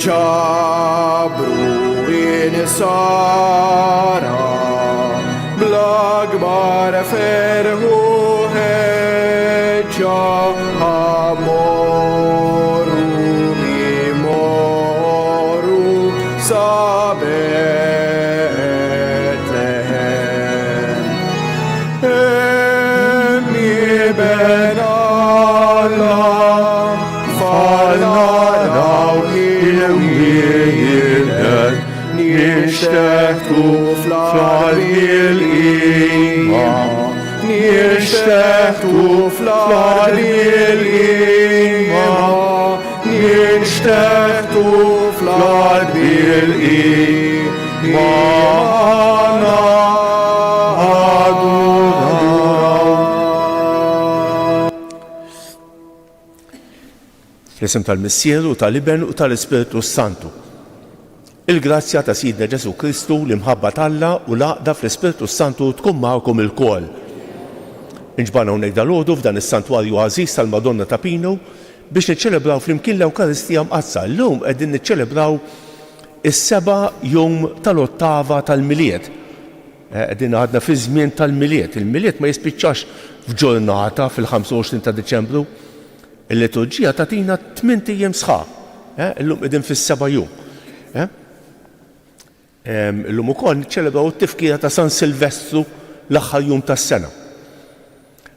ġabru inisara bl-akbar ferħu ħeġġa amoru imoru sa Betlehem. Emmi ben Allah fal-naraw il-wieled nixteħtu fl-qalbi l-iman nixteħtu fl-qalbi l-iman nixteħtu fl-qalbi l-iman Fl-isem tal-Missieru, tal-Iben u tal-Ispiritu Santu. Il-grazzja ta' Sidna Ġesu Kristu l-imħabba tal-Alla u l-għaqda fl-Ispiritu Santu tkun magħkom il-kol. Inġbana hawnhekk dalgħodu f'dan is-santwarju għażiż tal-Madonna ta' Pino biex niċċelebraw flimkien l-Ewkaristija mqazza. Llum qegħdin niċċelebraw is-seba' jum tal-ottava tal-Miliet. Qegħdin għadna fi żmien tal-Miliet. Il-Miliet ma jispiċċax f'ġurnata fil-25 ta' Diċembru. Il-liturġija tagħtina 8 ijiem sħaħ. Illum qegħdin fis-seba' jum. Illum ukoll niċċelebraw it-tifkira ta' San Silvestru l-aħħar jum tas-sena.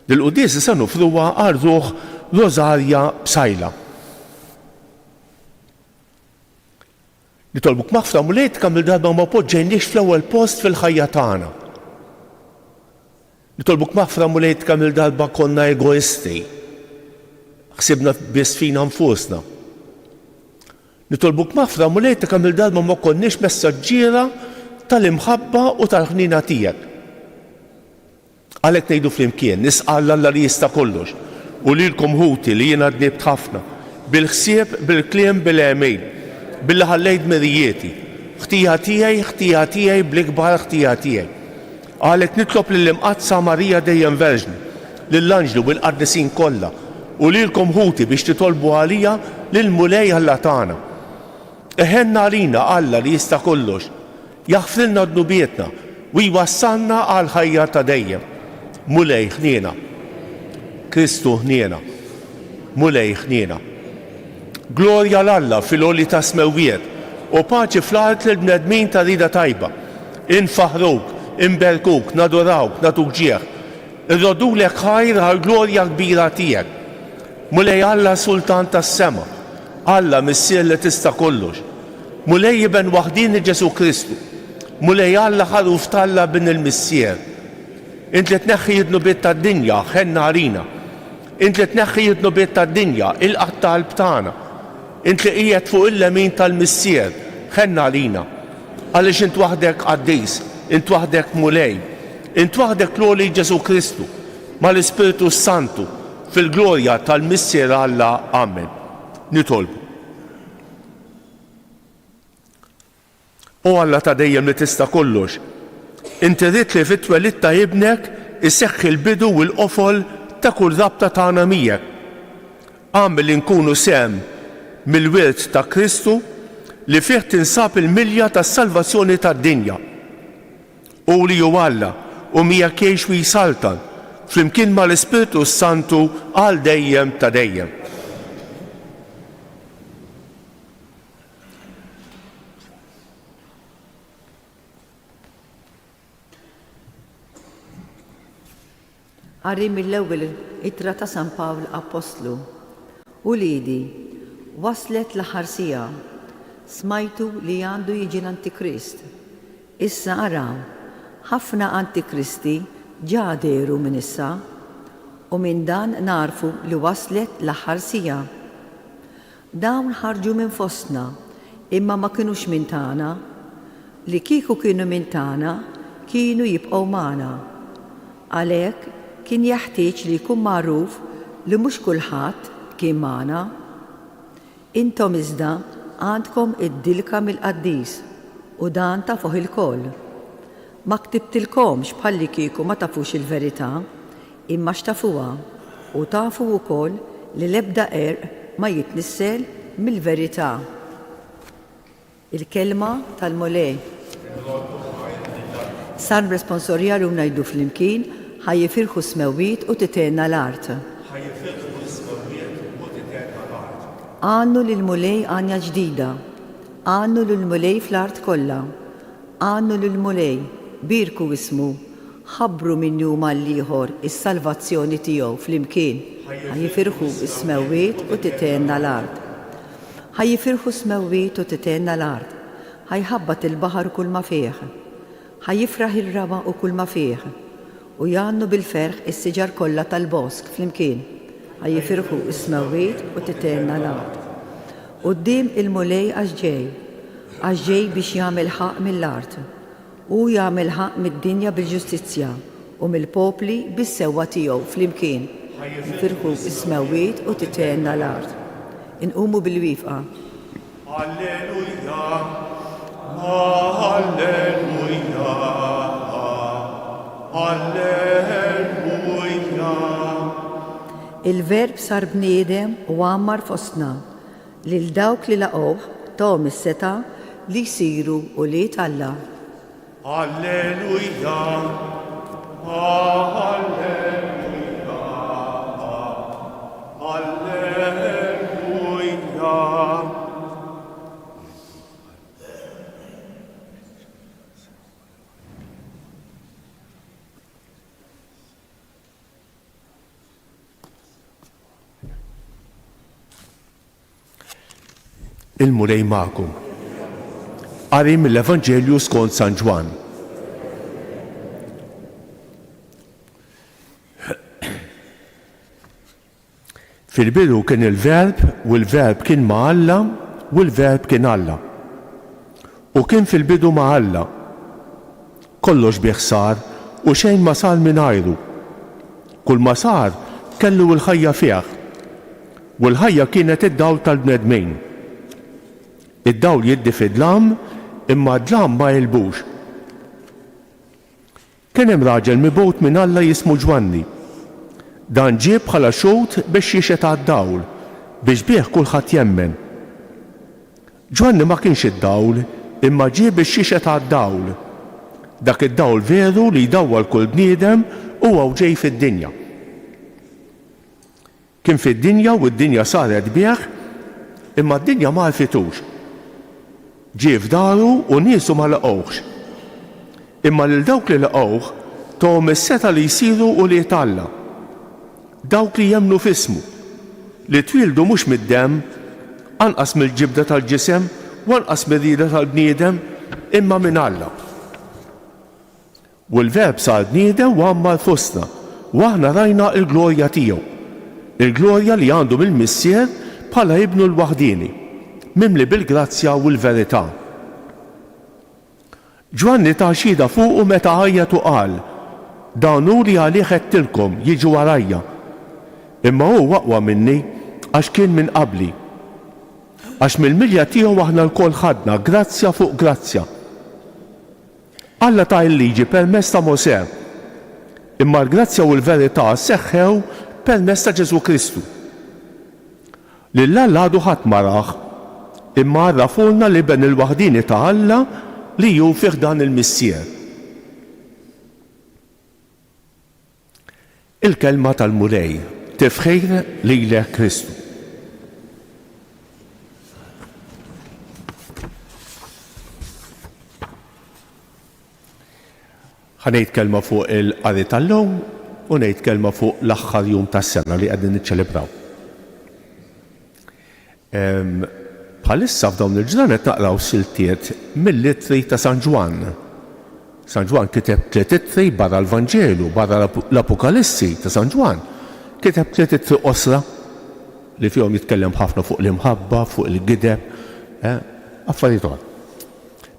Lil-qudies se nofruha għal ruħ Rożarja Bsajla. Nitolbuk maħfra mulejt kemm il-darba ma poġġejniex fl-ewwel post fil-ħajja tagħna. Nitolbuk maħfra mulejt kemm il-darba konna egoisti. Ħsibna biss fina nfusna. Nitolbuk maħfra mulejt kemm il-darba ma konniex messaġġiera tal-imħabba u tal-ħnina tiegħek. Għalhekk ngħidu flimkien nisqal Alla li jista' kollox u lilkom ħuti li jiena dnibt ħafna bil-ħsieb, bil-kliem, bil-għemejn, billi ħallejt merijieti. Ħtija tiegħi bl-ikbar ħtija tiegħi. Għalhekk nitlob lill-imqazza Marija dejjem Verġni, lill-anġlu bil-qaddisin kollha u lilkom ħuti biex titolbu għalija lill-mulej Alla tagħna. Eħenna għalina Alla li jista' kollox, jaħfrilna dnubietna u jwassalna għal ħajja ta' dejjem. Mulej ħniena, Kristu ħniena, mulej ħniena. Glorja l-Alla fil-għoli ta' smewwiet u paċi fl-art l-bnedmin ta' rida tajba. Infaħruk, imberkuk, nadurawk, natuk ġieħ. Irrodulek ħajr għal-glorja kbira tiegħek. Mulej Alla Sultan tas-sema, Alla missier li tista' kollox. Mulej Iben waħdini Ġesu Kristu. Mulej Alla ħaruf talla bin il-missier. Int li tneħħi id-nubiet tad-dinja ħenna għalina. Int li tneħħi id-nubiet tad-dinja il-qatt tal-qalb tagħna. Int li qiegħed fuq il-lemin tal-missier ħenna għalina. Għaliex int waħdek qaddis, int waħdek mulej, int waħdek l-għoli Ġesu Kristu mal-Ispiritu Santu fil-glorja tal-missier Alla. Amen. Nitolbu. O Alla ta' dejjem li tista' kollox, inti rid li fit-twelid ta' ibnek isseħħi l-bidu u l-qofol ta' kull rabta tagħna miegħek. Għamel li nkunu sem mill-wirt ta' Kristu li fih tinsab il-milja tas-salvazzjoni tad-dinja. U li hu Alla u miegħek jgħix u jsaltan flimkien mal-Ispiritu Santu għal dejjem ta' dejjem. Qari mill-ewwel ittra ta' San Pawl Apostlu. Uliedi, waslet l-aħħar siegħa. Smajtu li għandu jiġi l-Antikrist. Issa araw, ħafna Antikristi ġa deru minn issa u minn dan narfu li waslet l-aħħar siegħa. Dawn ħarġu minn fostna imma ma kinux minn tagħna, li kieku kienu minn tagħna kienu jibqgħu magħna. Għalhekk kien jeħtieġ li jkun magħruf li mhux kulħadd kien magħna. Intom iżda għandkom id-dilka mill-Qaddis u dan tafuh il-koll. Ma ktibtilkomx bħalli kieku ma tafux il-verità, imma xtafuha u tafu wkoll li l-ebda erq ma jitnissel mill-verità. Il-kelma tal-mulej. Sar responsorjar u ngħidu flimkien ħajjifirħu smewwiet u titenna l-art. Għannu lil-mulej għanja ġdida. Għannu lil-mulej fl-art kollha. Għannu lil-mulej birku ismu. Ħabbru minn jum għall-ieħor is-salvazzjoni tiegħu flimkien. Ħajjifirħu smewwiet u titenna l-art. Ħajjifirħu smewwiet u titenna l-art. Ħajħabbat il-baħar kull ma fih. Ħajjifraħ ir-raba u kull ma fih. U jgħannu bil-ferħ is-siġar kollha tal-bosk flimkien. Ħajjifirħu smewwiet u titenna l-art. Quddiem il-mulej għax ġej biex jagħmel ħaq mill-art. U jagħmel ħaq mid-dinja bil-ġustizzja u mill-popli bis-sewwa tiegħu flimkien. Ħajjifirħu smewwiet u titenna l-art. Inqumu bil-wifqa. Alleluja, alleluja, alleluja. Il-verb sar bniedem u għammar fostna lil dawk li laqgħuh tom is-seta li jsiru u li jtalla. Alleluja, alleluja, alleluja. Il-mulej ma'kum. Qari mill-Evanġelju skont San Ġwan. Fil-bidu kien il-verb u l-verb kien ma' Alla u l-verb kien Alla. U kien fil-bidu ma' Alla. Kollox bih sar u xejn ma sar mingħajru. Kull ma sar kellu l-ħajja fih. U l-ħajja kienet id-dawl tal-bnedmin. Id-dawl jiddi fid-dlam imma d-dlam ma jilbux. Kien hemm raġel mibgħut minn Alla jismu Ġwanni. Dan ġie bħala xogħol biex jixet għad-dawl biex bih kulħadd jemmen. Ġwanni ma kienx id-dawl imma ġie biex jixet għad-dawl. Dak id-dawl veru li jdawwal kull bniedem huwa ġej fid-dinja. Kien fid-dinja u d-dinja saret bih imma d-dinja ma għalfitux. Ġie f'daru u niesu ma laqgħuhx. Imma lil dawk li laqgħuh tom is-seta li jsiru u li jtalla. Dawk li jemmnu f'ismu, li twildu mhux mid-demm, anqas mill-ġibda tal-ġisem u anqas mir-rieda tal-bniedem imma minn Alla. U l-verb sar bniedem u għammar fostna u aħna rajna l-glorja tiegħu. Il-glorja li għandu mill-Missier bħala ibnu l-waħdini, mimli bil-grazzja u l-verità. Ġwanni ta' xhieda fuqu meta ħajjat u qal, dan hu li għalih għedtilkom jiġu warajja. Imma hu aqwa minni għax kien minn qabli. Għax mill-milja tiegħu aħna lkoll ħadna grazzja fuq grazzja. Alla ta' il-liġi permezz ta' Mosè, imma l-grazzja u l-verità seħħew permezz ta' Ġesu Kristu. Lil Alla għadu ħadd ma rah, imma għarrafulna li ben il-waħdini ta' Alla li hu fih dan il-Missier. Il-kelma tal-mulej tifħir lilek Kristu. Ħanejt kelma fuq il-qari tal-lum u ngħid kelma fuq l-aħħar jum tas-sena li qegħdin niċċelebraw. Bħalissa f'dawn il-ġranet naqraw siltiet mill-ittri ta' San Ġwan. San Ġwan kiteb 3 ittri barra l-Vanġelu, barra l-Apokalissi ta' San Ġwan. Kiteb 3 ittri qosra li fihom jitkellem ħafna fuq l-imħabba, fuq il-gideb, affarijiet oħra.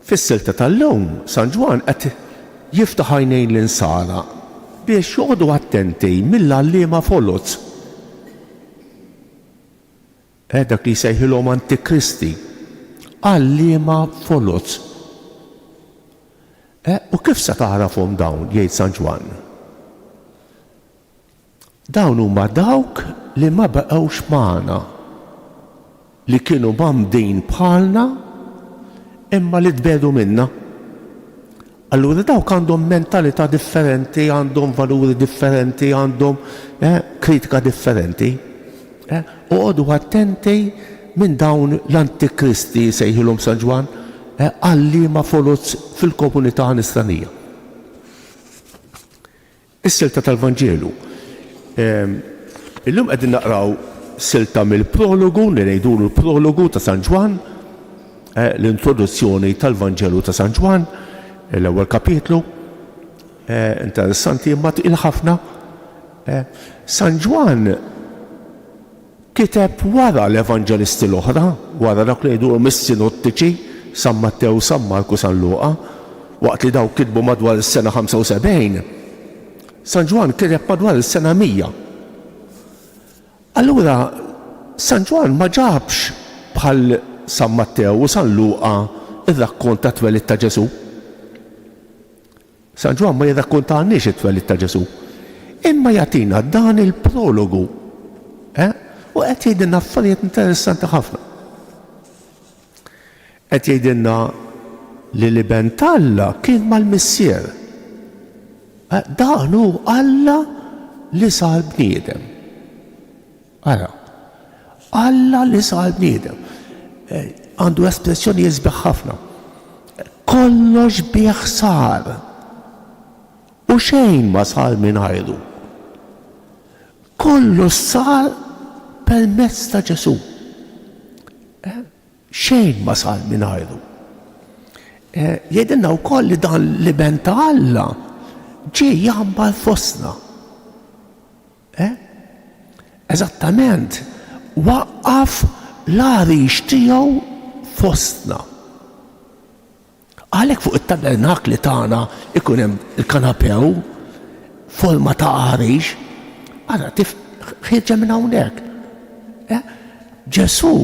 Fis-silta tal-lum San Ġwan qed jiftaħ għajnejn l-insara biex joqgħdu attenti mill-għalliema folot. Dak li jsejħilhom antikristi, għalliema folot. U kif se taħrafhom dawn, jgħid San Ġwan? Dawn huma dawk li ma baqgħux magħna, li kienu mamdin bħalna, imma li tbedu minna. Allura dawk għandhom mentalità differenti, għandhom valuri differenti, għandhom kritika differenti. U għodu attenti minn dawn l-antikristi sejħilhom San Ġwan għalli ma foluz fil-komunità nisranija. Is-silta tal-Vanġelu. Illum qegħdin naqraw silta mill-prologu, li ngħidulu l-prologu ta' San Ġwan, l-introduzzjoni tal-Vanġelu ta' San Ġwan, l-ewwel kapitlu, interessanti imma tqil ħafna. San Ġwan kiteb wara l-evanġelisti l-oħra, wara dak li jgħidu mis-sinottiċi, San Mattew, San Marku, San Luqa, waqt li daw kitbu madwar is-sena 75, San Ġwan kiteb madwar is-sena 100. Allura, San Ġwan ma ġabx bħal San Mattew u San Luqa ir-rakkont ta' twelid ta' Ġesu. San Ġwan ma jirrakkontanniex it-twelid ta' Ġesu. Imma jagħtina dan il-prologu. U qed jgħidilna affarijiet interessanti ħafna. Qed jgħidilna li l-iben tal-Alla kien mal-missier. Dan hu Alla li sar bniedem. Ara, Alla li sar bniedem. Għandu espressjoni jisbeħ ħafna. Kollox bih sar. U xejn ma sar mingħajru. Kollox sar permezz ta' Ġesu. Xejn ma sar mingħajru. Jgħidilna wkoll li dan l-iben ta' Alla ġie jagħmel fostna. Eżattament, waqqaf l-għarix tiegħu fostna. Għalhekk fuq it-tabernakli tagħna ikun hemm il-kanapew forma ta' għarix, ara ħirġa minn hawnhekk. Ġesu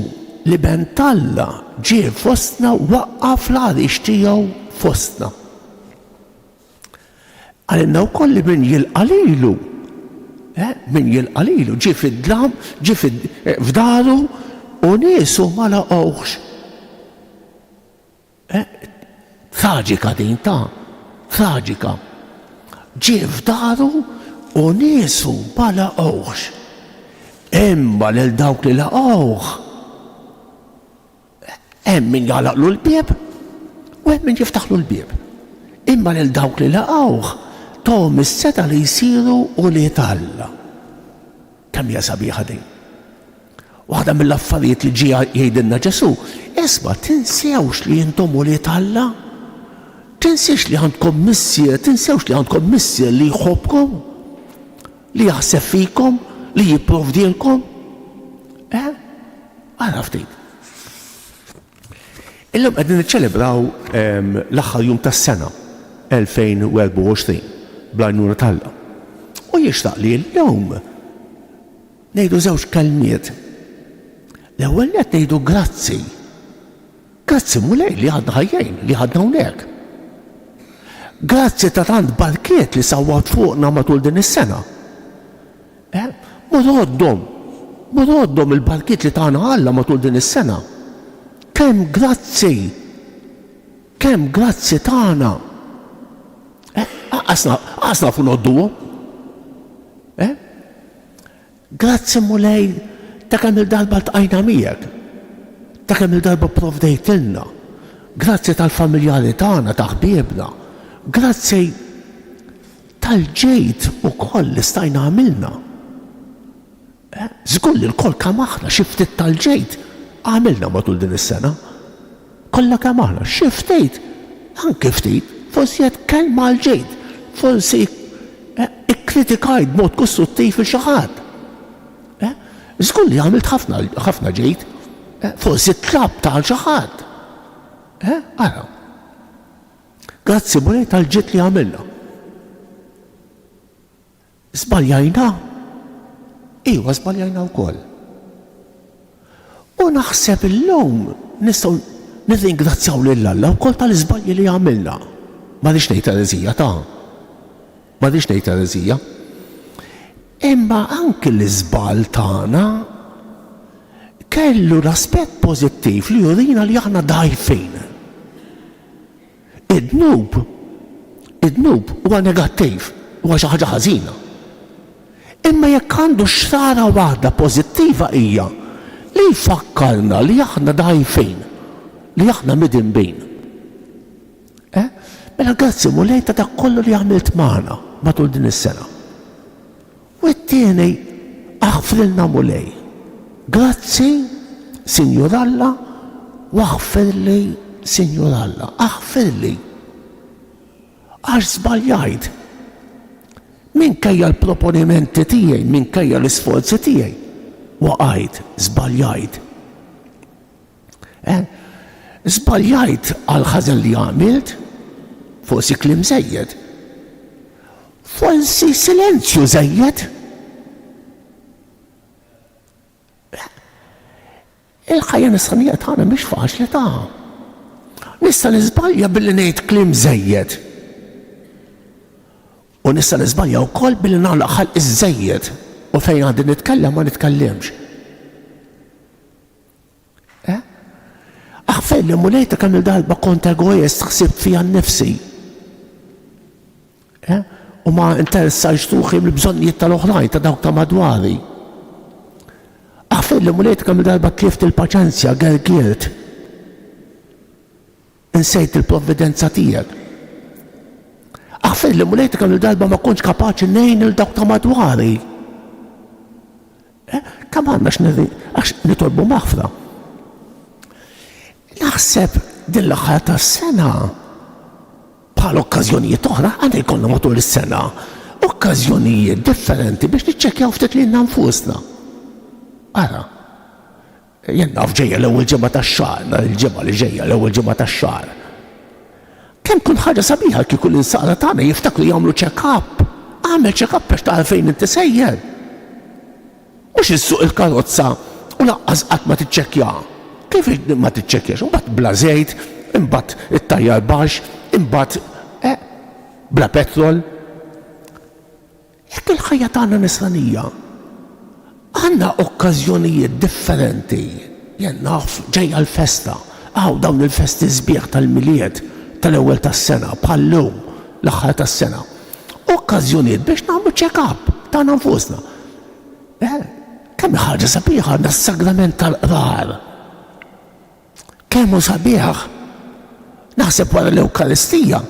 li ben tal-Alla ġie fostna waqqaf l-għarix tiegħu fostna. Għalinna wkoll li min jilqalilu, min jilqalilu ġie fid-dlam, ġie f'daru u niesu ma laqgħux. Traġika din traġika. Ġie f'daru u niesu ma laqgħux. Imma lil dawk li laqgħuh hemm min jagħlaqlu l-bieb u hemm min jiftaħlu l-bieb. Imma lil dawk li laqgħuh tom is-seta li jsiru u li Alla. Kemm hija sabiħa din. Waħda mill-affarijiet li ġie jgħidilna Ġesu, isma' tinsewx li intom u li Alla. Tinsewx li għandkom missier, tinsewx li għandkom missier li jħobbkom, li jaħseb fikom, li jipprovdilkom. Għara ftit. Illum qegħdin niċċelebraw l-aħħar jum tas-sena 2024 bl-għajnuna tal-Alla. U jixtaq li l-lum ngħidu żewġ kelmiet. L-ewwel qed ngħidu grazzi. Grazzi mulej li għadna ħajjejn, li għadna hawnhekk. Grazzi ta' tant barkiet li sawwat fuqna matul din is-sena. Muroddhom il-barkiet li tagħna Alla matul din is-sena. Kemm grazzi tagħna. Qasna fu nodduhom. Grazzi mulej ta' kemm il-darba ltqajna miegħek. Ta' kemm il-darba provdejtilna. Grazzi tal-familjari tagħna, ta' ħbiebna. Grazzi tal-ġejt ukoll li stajna għamilna. Żgur li l-koll kemm aħna xi ftit tal-ġejt għamilna matul din is-sena. Kollha kemm aħna xi ftit, anke ftit, forsi qed kelma l-ġejt, forsi ikkritikajt b'mod kostruttiv il xi ħadd. Żgur li għamilt ħafna ġejt, forsi tlab tal xi ħadd. Ara. Grazzi mulej tal-ġiet li għamilna. Żbaljajna? Iwa żbaljajna wkoll. U naħseb illum nistgħu nirringrazzjaw lil Alla wkoll tal-iżbalji li għamilna. Ma rridx ngħid ereżija Ma rridx ngħid ereżija. Imma anke l-iżbal tagħna kellu l-aspett pożittiv li jurina li aħna dgħajfin. id-dnub huwa negattiv, huwa xi ħaġa ħażina. Imma jekk għandu xrara waħda pożittiva hija li jfakkarna li aħna dgħajfin, li aħna midinbin. Mela grazzi mulej ta' dak kollu li għamilt magħna matul din is-sena. U t-tieni aħfrilna mulej. Grazzi, Sinjur Alla, u aħfirli, Sinjur Alla, aħfirli. Għax żbaljajt. Minkejja l-proponimenti tiegħi, minkejja l-isforzi tiegħi, waqajt, żbaljajt. Żbaljajt għal ħażen li għamilt, forsi kliem żejjed, forsi silenzju żejjed. Il-ħajja nisranija tagħna mhix faċli ta'. Nista' niżbalja billi ngħid kliem żejjed. U nista' niżbalja wkoll billi nagħlaq ħalq iż-żejjed u fejn għandi nitkellem ma nitkellimx. Aħfel li mulejta kemm il-darba kont egoist ħsibt fija nnifsi. U ma interessajx ruħi mill-bżonnijiet tal-oħrajn ta' dawk ta' madwari. Aħfel li mulejta kemm il-darba klieft il-paċenzja gergiert. Insejt il-provvidenza tiegħek. Aħfel li mulejta kemm il-darba ma kontx kapaċi ngħin il dawk ta' madwari. Kemm għandna għax nitolbu maħfra. Naħseb din l-aħħar tas-sena bħal okkażjonijiet oħra għandna jkollna matul is-sena okkażjonijiet differenti biex niċċekkjaw ftit lilna nfusna. Ara, jien naf ġejja l-ewwel ġimgħa tax-xahar, il-ġimgħa li ġejja l-ewwel ġimgħa tax-xahar. Kemm kun ħaġa sabiħa kieku l-insaqra tagħna jiftakru jagħmlu check-up. Għamel check-up biex tara fejn inti sejjer. Mhux issuq il-karozza u laqqas qatt ma tiċċekkja. Kif ma tiċċekkjax? Imbagħad bla żejt, imbagħad it-tajjar baxx, imbagħad bla petrol. Jekk il-ħajja tagħna nisranija għandna okkażjonijiet differenti. Jien naf ġejja l-festa, dawn il-festi sbieħ tal-miliet tal-ewwel tas-sena bħal lum l-aħħar tas-sena. Okkażjonijiet biex nagħmlu check-up tagħna nfusna. Kemm ħaġa sabiħa għandna s-sagrament tal-qrar. Kemm hu sabiħ. Naħseb wara l-Ewkaristija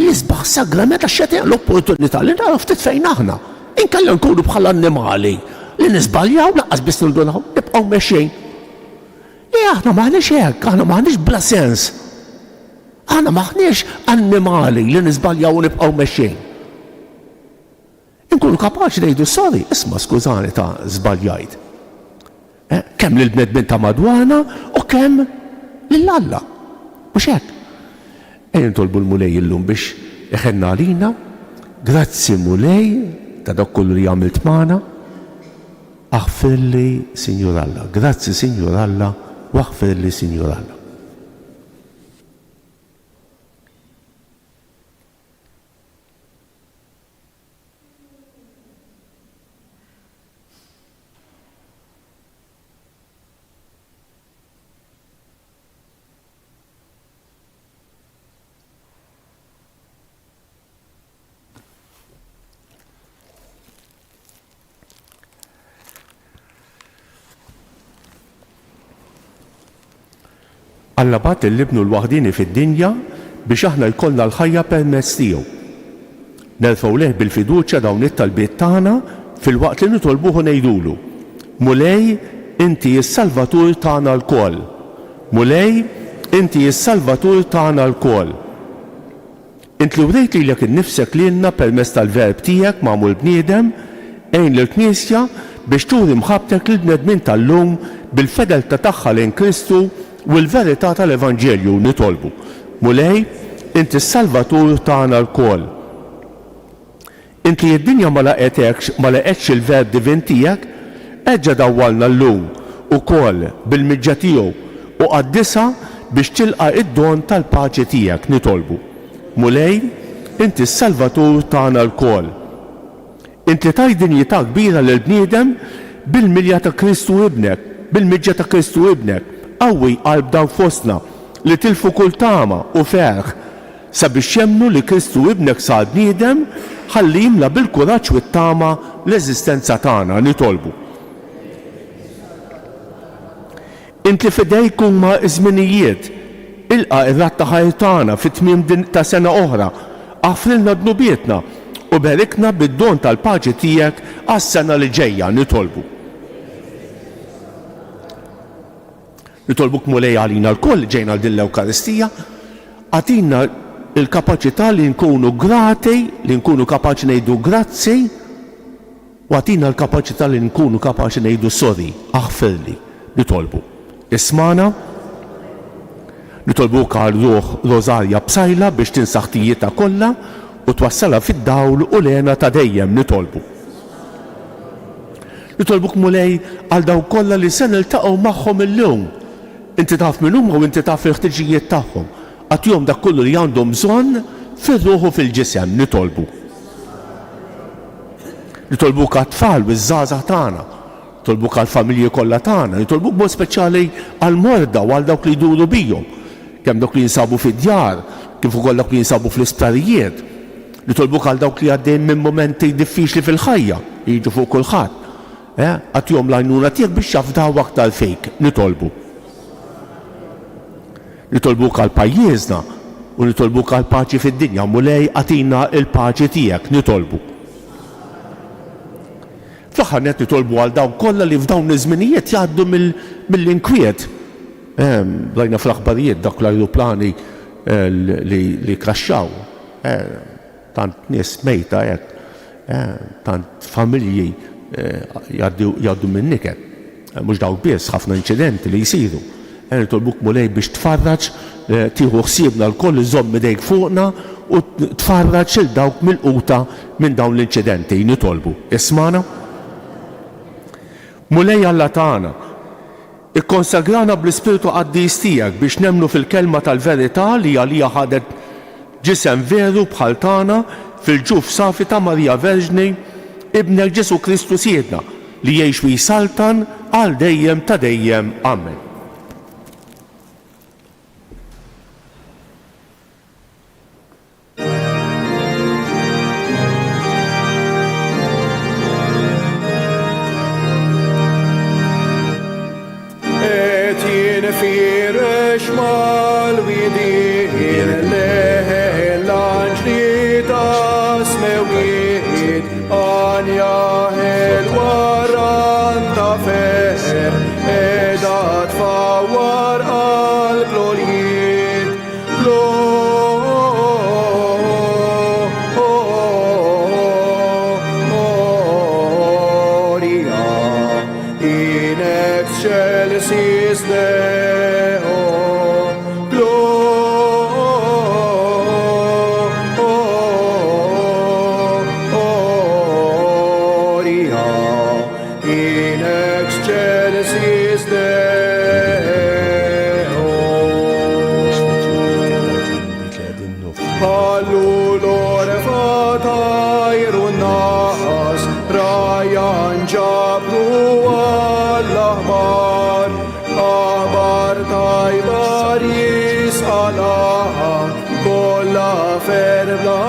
li sbaħ sagrament għax jagħtina l-opportunità li naraw ftit fejn aħna. Inkella nkunu bħal annimali li nisbaljaw laqqas biss nildunaw nibqgħu mexxejn. Aħna m'aħniex hekk, aħna m'aħniex bla sens. Aħna m'aħniex annimali li nisbaljaw u nibqgħu mexxejn. Inkunu kapaċi ngħidu sorry, isma' skużani ta' żbaljajt. Kemm lill-bnedmin ta' madwarna u kemm lill-Alla. Mhux hekk. Nitolbu l-mulej illum biex iħenna għalina, grazzi mulej ta' dak kollu li għamilt magħna, aħfirli Sinjur Alla, grazzi Sinjur Alla u aħfirli Sinjur Alla. Alla bat il-libnu l-waħdini fid-dinja biex aħna jkollna l-ħajja permezz tiegħu. Nerfgħu leh bil-fiduċja dawn it-talbiet tagħna fil-waqt li nitolbuh ngħidulu. Mulej, inti s-salvatur tagħna l-koll. Mulej, inti s-salvatur tagħna l-koll. Int li wrejt lilek innifsek lilna permezz tal-verb tiegħek magħmul bniedem għejn lill-Knisja biex turi mħabbtek lill-bnedmin tal-lum bil-fedeltà tagħha lejn Kristu u l-verità tal-Evanġelju nitolbu. Mulej, inti s-salvatur tagħna l-koll. Int li d-dinja ma laqetx il-verb divin tiegħek, eġġa dawwalna llum ukoll bil-miġġa tiegħu u qaddisha biex tilqa' id-don tal-paċi tiegħek nitolbu. Mulej, inti s-salvatur tagħna l-koll. Int li taj dinjità kbira lill-bniedem bil-milja ta' Kristu ibnek, bil-miġġa ta' Kristu ibnek. Qawwi qalb dawn fostna li tilfu kull tama u ferħ sabiex jemmnu li Kristu ibnek sar bniedem ħalli jimla bil-kuraġġ u t-tama l-eżistenza tagħna nitolbu. Inti fidejk huma żminijiet, ilqa' ir-rat ta' ħajr tagħna fit-tmiem ta' sena oħra, aħfrilna dnubietna u berikna bid-don tal-paċi tiegħek għas-sena li ġejja nitolbu. Nitolbuk mulej għalina l-koll ġejna din l-Ewkaristija, għatina il-kapaċità li nkunu grati, li nkunu kapaċi ngħidu grazzi, u għatina l-kapaċità li nkunu kapaċi ngħidu sorry, aħfirli, nitolbu. Ismana, nitolbuk għal ruħ Rożarja Bsajla biex tinsaħ tijjietha kollha u twassala fid-dawl u lena ta' dejjem nitolbu. Nitolbuk mulej għal daw kollha li se niltaqgħu magħhom illum. Inti taf minn huma u inti taf il-ħtiġijiet tagħhom. Għatihom dak kollu li għandhom bżonn fir-ruħ u fil-ġisem nitolbu. Nitolbuk għat-tfal u ż-żgħażagħ tagħna. Nitolbuk għall-familji kollha tagħna, nitolbuk b'mod speċjali għall-morda u għal dawk li jduru bihom. Kemm dawk li jinsabu fid-djar, kif ukoll dawk li jinsabu fl-isptarijiet. Nitolbuk għal dawk li għaddejn minn momenti diffiċli fil-ħajja, jiġu fuq kulħadd. Għatihom l-għajnuna tiegħek biex jafdaw aktar fejk, nitolbu. Nitolbuk għal pajjiżna u nitolbuk għal paċi fid-dinja, mulej għatina il-paċi tiegħek, nitolbu. Fl-aħħar nett nitolbu għal dawn kollha li f'dawn iż-żminijiet jgħaddu mill-inkwiet. Rajna fl-aħbarijiet dak l-ajruplani li kraxxaw. Tant nies mejta hekk, tant familji jgħaddu minn niket. Mhux dawk biss ħafna inċidenti li jsiru. Nitolbuk mulej biex tfarraġ, tieħu ħsiebna l-koll iżomm idejk fuqna u tfarraġ il dawk mill-quta minn dawn l-inċidenti nitolbu. Ismana? Mulej Alla tagħna, ikkonsagrana bl-Ispiritu Qaddis tiegħek biex nemmnu fil-kelma tal-verità li għalija ħadet ġisem veru bħal tagħna fil-ġuf safi ta' Marija Verġni, ibnek Ġesu Kristu siedna li jgħix u jsaltan għal dejjem ta' dejjem. Amen. Firesh mal-widin l-anġli tas mewid anja el-waran ta' fer edha tfawar għal-gloriet Gloria in excelsis Deo Gloria in excelsis Deo Hallulor fatajrun nas rajan ġabru għall-aħbar aħbar tajbar jisqalaha kolla ferbla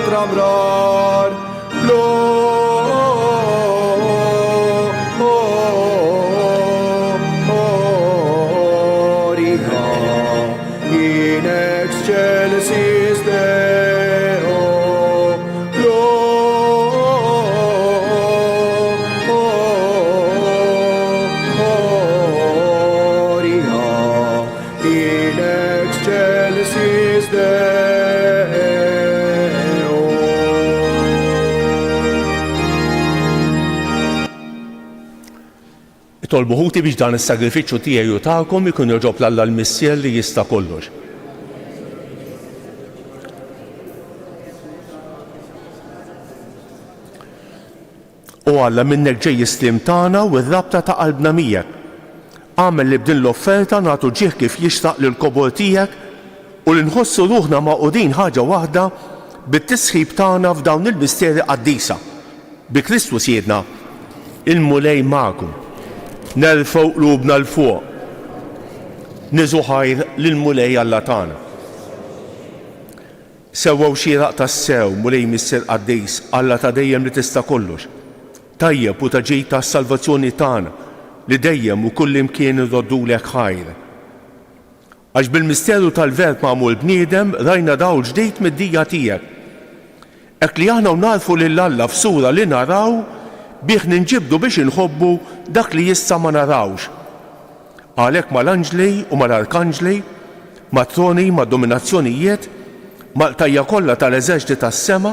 tramrar Gloria in excelsis Deo Gloria in excelsis Deo Tolbu ħuti biex dan is-sagrifiċċju tiegħi u tagħkom ikun joġob l-Alla l-Missier li jista' kollox. U Alla minnek ġej istim tagħna u r-rabta ta' qalbna miegħek. Għamel li b'din l-offerta nagħtu ġieħ kif jixtaq lil kobor tiegħek u li nħossu ruħna maqudin ħaġa waħda bit-tisħib tagħna f'dawn il-misteri qaddisa. Bi Kristu siedna il-mulej magħkom. Nerfgħu qlubna l-fuq. Niżu ħajr lill-mulej Alla tagħna. Sewwew xieraq tas-sew mulej Mister Qaddejs Alla ta' dejjem li tista' kollox. Tajjeb u ta' ġej tas-salvazzjoni tagħna li dejjem u kull imkien idoddulek ħajr. Għax bil-misteru tal-Verb magħmul bniedem rajna dawl ġdejt mid-dija tiegħek. Hekk li aħna narfu lil Alla f'sura li naraw bih ninġibdu biex inħobbu dak li issa ma narawx. Għalhekk mal-anġli u mal-arkanġli, mat-troni, mad-dominazzjonijiet, mal-tajja kollha tal-eżerċiti tas-sema,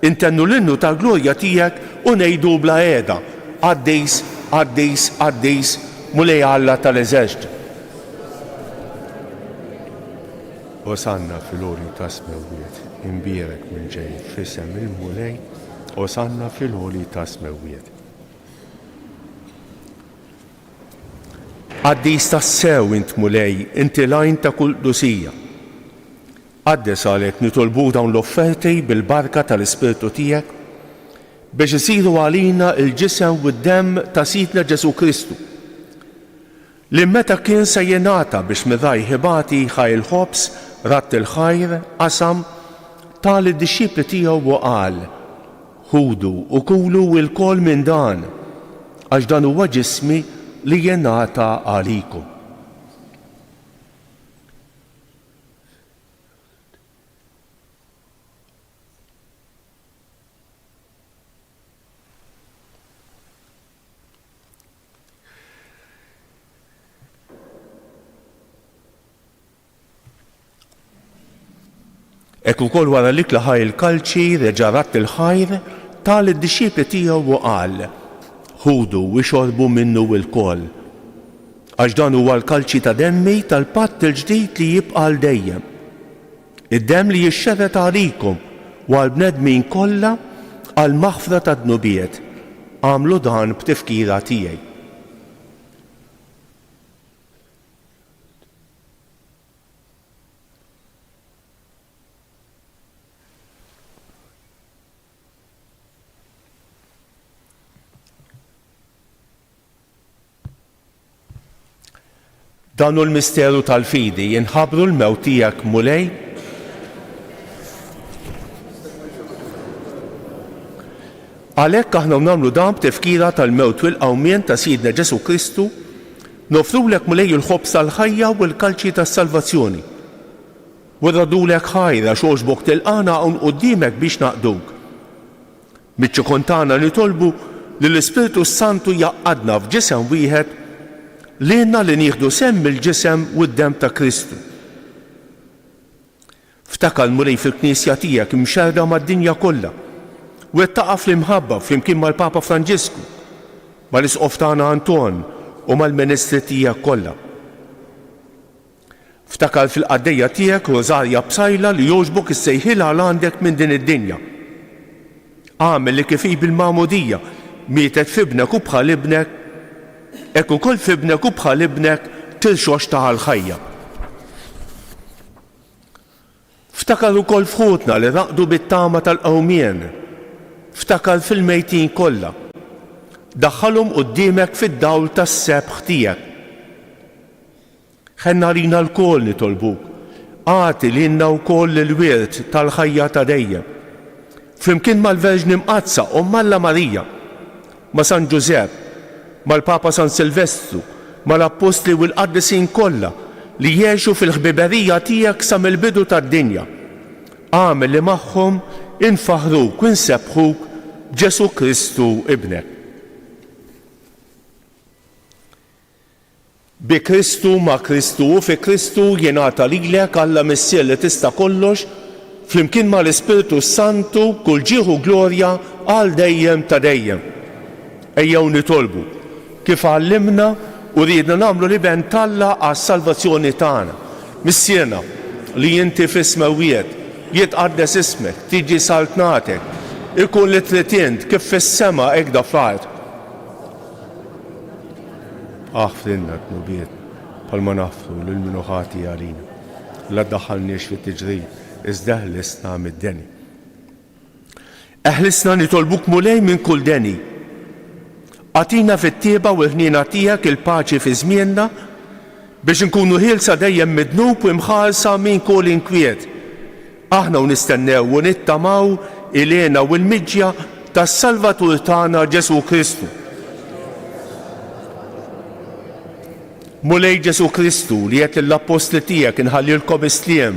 intennu l-innu tal-glorja tiegħek u ngħidu bla qiegħda Qaddejs, Qaddejs, Qaddejs mulej Alla tal-eżerċiti. Osanna fil-ori tas-smewiet, imbierek minn ġej f'isem il-mulej, Osanna fil-ori tas-smewiet. Qaddejs tas-sew int mulej, inti lajn ta' kull qdusija. Qaddes għalhekk nitolbu dawn l-offerti bil-barka tal-Ispirtu tiegħek biex isiru għalina l-ġisem u d-demm ta' Sidna Ġesu Kristu li meta kien se jingħata biex midaj ħibati ħajl ħobs ratt il-ħajr qasam tal id-dixxipli tiegħu u qal ħudu u kulu l-kol minn dan għax dan huwa ġismi li jingħata għalikom. Ekk ukoll wara li klaħaj il-kalċi reġa' ratt il-ħajr tal id-dixxipli tiegħu u qal ħudu u xorbu minnu l-kol għax dan huwa l-kalċi ta' demmi tal-patt il-ġdid li jibqa' l dejjem. Id-demm li jixxerret għalikom u għall-bnedmin kollha għal maħfra ta' dnubiet. Għamlu dan b'tifkira tiegħi. Dan hu l-misteru tal-fidi jinħabbru l-mewt tiegħek mulej għalhekk aħna nagħmlu dan b'tifkira tal-mewt u l-qawmien ta' Sidna Ġesu Kristu nofrulek mulej il-ħobs tal-ħajja u l-kalċi tas-salvazzjoni. U rradulek ħajra xogħġbok tilqana hawn quddiemek biex naqduk. Miċ-ċikun tagħna nitolbu li l-Ispiritu Santu jaqqadna f'ġisem wieħed lilna li nieħdu semm il-ġisem u d-demm ta' Kristu. Ftakar mulej fil-Knisja tiegħek imxerda mad-dinja kollha u qed taqa' fl-imħabba flimkien mal-Papa Franġisku, mal-Isqof tagħna Anton u mal-Ministri tiegħek kollha. Ftakar fil-qaddejja tiegħek Rożarja Bsajla li jogħġbok issejħilha għal għandek minn din id-dinja. Għamel li kif bil-Magħmudija mietet f'ibnek u bħal ibnek hekk ukoll f'ibnek u bħal ibnek tilxox taħal ħajja. Ftakar ukoll fħutna li raqdu bit-tama tal-qawmien. Ftakar fil-mejtin kollha. Daħħalhom quddiemek fid-dawl tas-sebħ tiegħek. Ħenna rina l-kol nitolbuk. Għati lilna wkoll il-wirt tal-ħajja ta' dejjem. Flimkien mal-Verġni Mqazza Omm Alla Marija, ma' San Ġusepp, mal-Papa San Silvestru, mal-Apostli u l-Qaddisin kollha li jgħixu fil-ħbiberija tiegħek sa mill-bidu tad-dinja. Għamel li magħhom infaħruk u nsebħuk Ġesu Kristu ibnek. Bi Kristu ma' Kristu u fi Kristu jingħata lilek Alla Missier li tista' kollox flimkien mal-Ispiritu Santu kull ġieħu glorja għal dejjem ta' dejjem. Ejjew nitolbu kif għallimna u ridna nagħmlu li ben Alla għas-salvazzjoni tagħna. Missierna li inti fis-smawiet jitqaddes ismek, tiġi saltnatek, ikun li tritint kif fis-sema hekk da fl-art. Aħfrinna t-nubiet bħalma nafru l-minuħati għalina. La ddaħħalniex fit-tiġrid, iżda ħlisna mid-deni. Eħlisna nitolbuk mulej minn kull deni. Għatina fit-tieba u l-ħniena tiegħek il-paċi fi żmienna biex nkunu ħielsa dejjem midnub u mħallsa minn kull inkwiet. Aħna u nistennew u nittamaw il-għena u l-miġja tas-Salvatur tagħna Ġesu Kristu. Mulej Ġesu Kristu li qed lill-Apostli tiegħek inħallilkom isliem,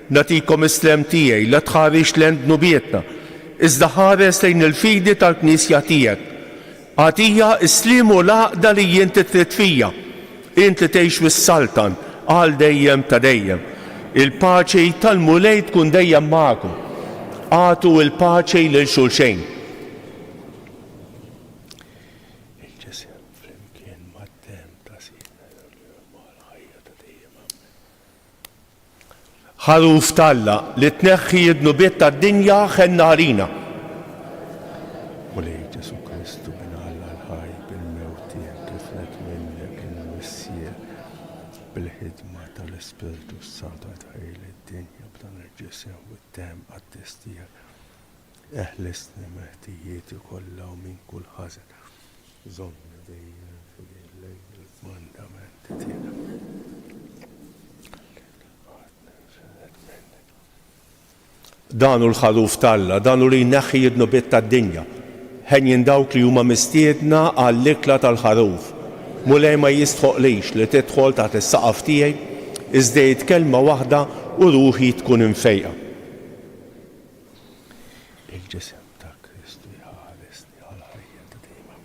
nagħtikom islem tiegħi la tħarrix lejn dnubietna, iżda ħares lejn il-fidi tal-Knisja tiegħek. Għatija isliem u l-għaqda li jinti trid fija, inti tgħix wis-Saltan għal dejjem ta' dejjem. Il-paċi tal-mulej tkun dejjem magħkom. Għatu il-paċi lil xulxejn. Ħaruf Talla li tneħħi d-nubiet tad-dinja ħenna għalina. Mulej Ġesu Kristu minħalla l-ħaj bil-mewt tiegħek kifnet minnek il-missier bil-ħidma tal-Ispiritu Santu tħejl id-dinja b'dan il-ġisem u d-dem għad-dis tiegħek. Eħlisni meħtijieti kollha u minn kull ħażen. Żommni dejjem fil-lejl il-mandamenti tiegħek. Danu l-ħaruf Talla, danu li jneħħi id-nubiet tad-dinja. Ħen dawk li huma mistiedna għall-ikla tal-ħaruf. Mulej ma jistħoqlix li tidħol taħt is-saqaf tiegħi iżda kelma waħda u ruħi tkun imfejqa. Il-ġisem ta' Kristu jħaresni għal-ħajja ta' dejjem.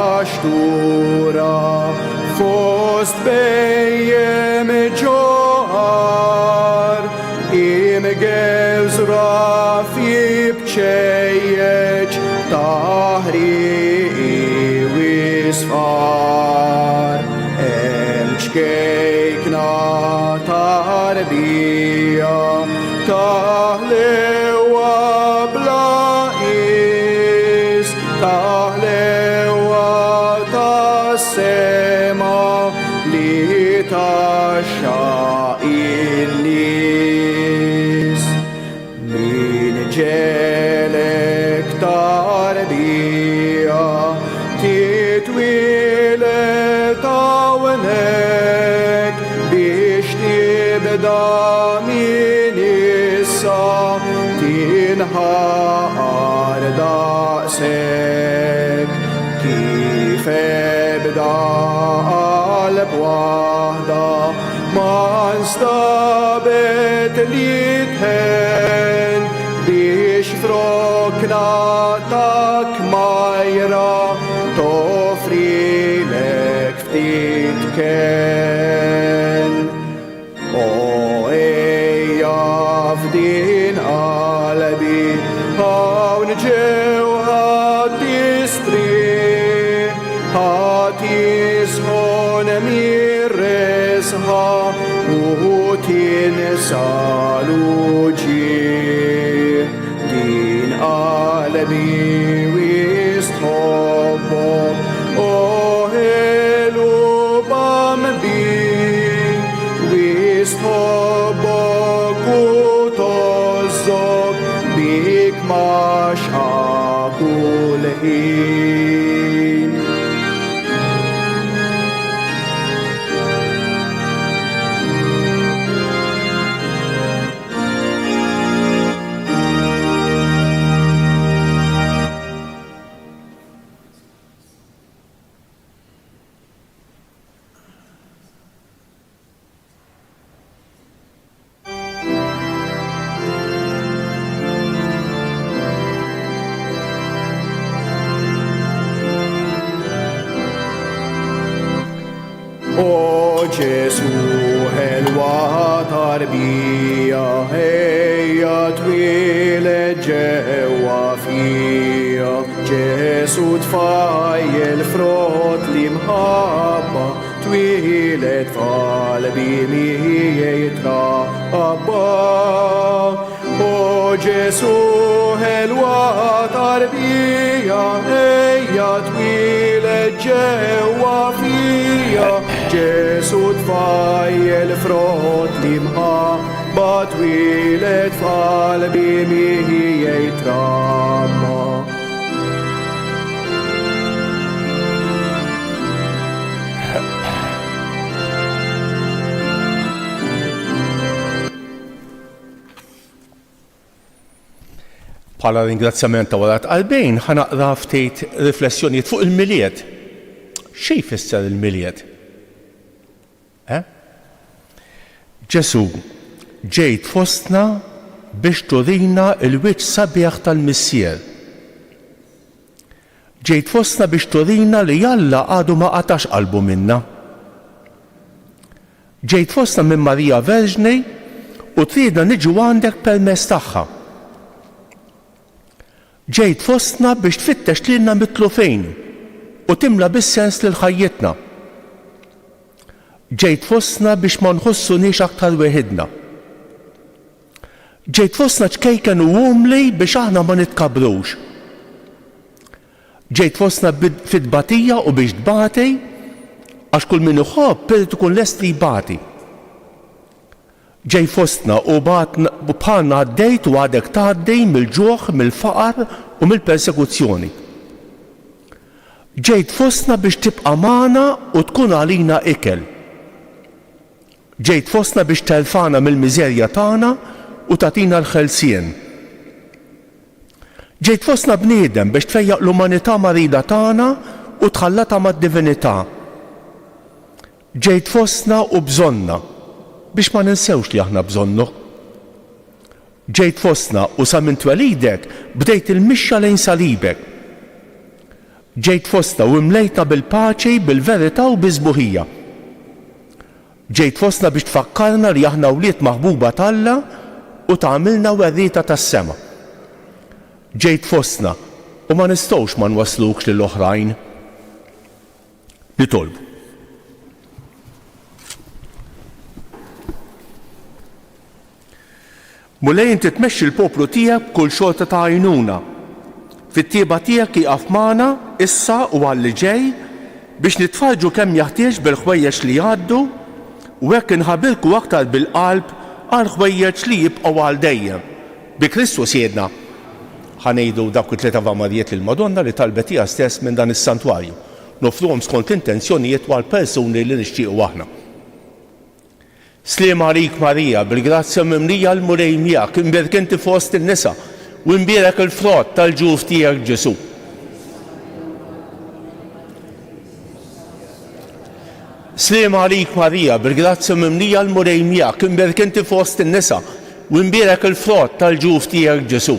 F'maħxtura fost bejjem ġoħar imgewż raf jibċejjeġ taħriqi wisfar emċkejkna tarbija taħlewa blaqis taħlewa tas-sema li taxxa in-nies min ġelek tarbija titwilet hawnhekk biex tibda min issa tinħaqar daqshekk kif ebda qalb waħda ma nstabet li tħen biex frokna ta' kmajra tofrilek ftit ken. O ejja f'din qalbi hawn ġew ħadd jistrih ħadd jisħon mir-resħa u tinsa l-uġieħ din qalbi wistħobbok oħelu bambi wistħobbok u tożżok bik maxqa kull ħin. Ġesu ħelwa tarbija ejja twieled ġewwa fija. Ġesu tfajjel frott li mħabba twieled f'qalbi miegħi trabba. O Ġesu ħelwa tarbija ejja twieled ġewwa fija. Ġesu tfajjel frott li mħabba twieled f'qalbi miegħi trabba. Bħala ringrazzjament ta' wara qalbejn ħanaqra ftit riflessjonijiet fuq il-milied. X'e jfisser il-milied? Ġesu ġejt fostna biex turina l-wiċċ sabiħ tal-Missier. Ġejt fostna biex turina li Alla għadu ma qatax qalbu minna. Ġejt fostna minn Marija Verġni u triedna niġu għandek permezz tagħha. Ġejt fostna biex tfittex lilna mitlu fejn u timla bis-sens lil ħajjitna. Ġejt fostna biex ma nħossunix aktar weħidna. Ġejt fostna ċkejken u għumli biex aħna ma nitkabrux. Ġejt fostna fit-batija u biex tbatej għax kull min iħobb irid ikun lest li jbati. Ġej fostna u bħalna għaddejt u għadek tgħaddej mill-ġuħ, mill-faqar u mill-persekuzzjoni. Ġejt fostna biex tibqa' magħna u tkun għalina ikel. Ġejt fostna biex terfana mill-miżerja tagħna u tagħtina l-ħelsien. Ġejt fostna bniedem biex tfejjaq l-umanità marida tagħna u tħallatha mad-divinità. Ġejt fostna u bżonna biex ma ninsewx li aħna bżonnu. Ġejt fostna u sa minn twelidek bdejt il-mixja lejn salibek. Ġejt fostna u imlejtna bil-paċi, bil-verità u biż-sbuħija. Ġejt fostna biex tfakkarna li aħna wlied maħbuba t'Alla u tagħmilna werrieta tas-sema. Ġejt fostna u ma nistgħux ma nwaslukx lill-oħrajn. Nitolbu. Mulej inti tmexxi l-poplu tiegħek kull xogħol ta' għajnuna. Fit-tieba tiegħek jaqaf magħna issa u għalli ġej biex nitfarġu kemm jaħtieġ bil-ħwejjeġ li jgħaddu u hekk inħabilku aktar bil-qalb għal ħwejjeġ li jibqgħu għal dejjem. Bi Kristus jedna. Ħanejdu dawk it-tlieta Vamarijiet lill-Madonna li talbet hija stess minn dan is-santwarju. Nofruhom skont intenzjonijiet għal persuni li nixtiequ aħna. Sliem għalik Marija, bil-grazzja mimlija l-murej miegħek, imbierek inti fost in-nisa u imbierek il-frott tal-ġuf tiegħek Ġesu. Sliem għalik Marija, bil-grazzja mimlija l-murej miegħek, imbierek inti fost in-nisa u imbierek il-frott tal-ġuf tiegħek Ġesu.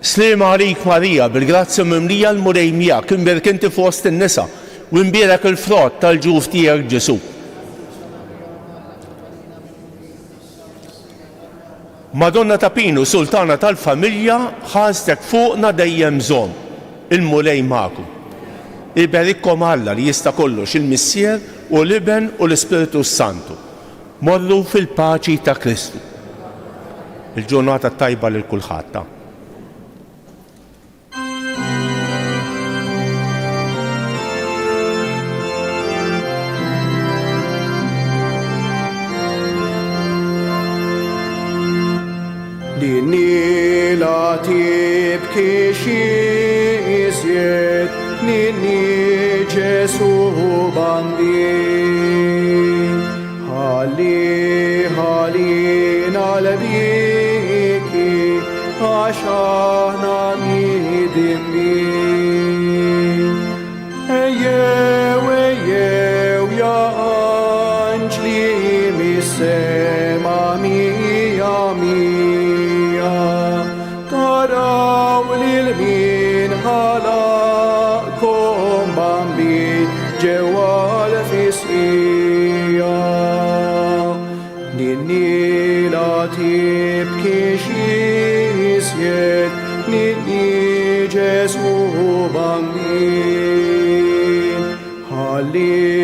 Sliem għalik Marija, bil-grazzja mimlija l-murej miegħek, imbierek inti fost in-nisa u imbierek il-frott tal-ġuf tiegħek Ġesu. Madonna ta' Pinu, Sultana tal-Familja, ħażtek fuqna dejjem żomm, il-mulej magħkom. Iberikkom Alla li jista' kollox il-Missier u l-Iben u l-Ispiritu Santu. Morru fil-paċi ta' Kristu. Il-ġurnata tajba lil kulħadd. Ninni la tibki xizjed, ninni Ġesu bandi. Ħalli ħallina l-biki, għax aħna nidimmi. Ejjew ja anġli mis-sema mija mija, taraw lil min ħalaqkom Ġesu bambin. Halleluja.